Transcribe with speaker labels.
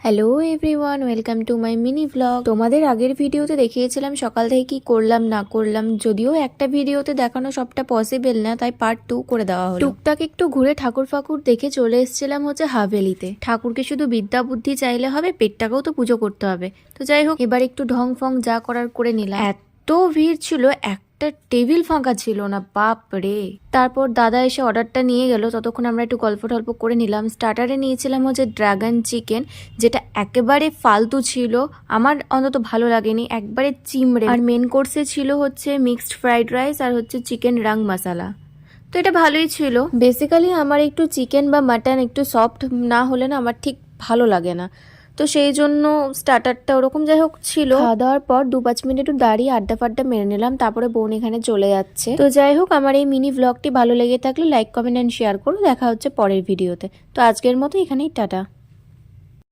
Speaker 1: Hello everyone, welcome to my mini vlog. তোমাদের আগের ভিডিওতে দেখিয়েছিলাম সকাল থেকে কি করলাম না করলাম, যদিও একটা ভিডিওতে দেখানো সবটা পসিবল না, তাই পার্ট 2 করে দেওয়া হলো। টুকটাক একটু ঘুরে ঠাকুর ফাকুর দেখে চলে এসেছিলাম হাভেলিতে। ঠাকুরকে শুধু বিদ্যা বুদ্ধি চাইলে হবে, পেটটাকেও তো পুজো করতে হবে। তো যাই হোক, এবার একটু ঢং ফং যা করার করে নিলাম। এত ভিড় ছিল, একটা টেবিল ফাঁকা ছিল না, বাপ রে। তারপর দাদা এসে অর্ডারটা নিয়ে গেল, ততক্ষণ আমরা একটু গল্প টল্প করে নিলাম। স্টার্টারে নিয়েছিলাম ড্রাগন চিকেন, যেটা একেবারে ফালতু ছিল, আমার অন্তত ভালো লাগেনি, একবারে চিমড়ে। আর মেন কোর্সে ছিল মিক্সড ফ্রাইড রাইস আর চিকেন রাং মশালা। তো এটা ভালোই ছিল। বেসিক্যালি আমার একটু চিকেন বা মাটন একটু সফট না হলে না আমার ঠিক ভালো লাগে না, তো সেই জন্য স্টার্টারটা ওরকম যাই হোক ছিল। খাওয়া দাওয়ার পর 2-5 মিনিট একটু দাঁড়িয়ে আড্ডা ফাড্ডা মেরে নিলাম, তারপরে বোন এখানে চলে যাচ্ছে। তো যাই হোক, আমার এই মিনি ভ্লগটি ভালো লেগে থাকলে লাইক কমেন্ট অ্যান্ড শেয়ার করো। দেখা হচ্ছে পরের ভিডিওতে। তো আজকের মতো এখানেই টাটা।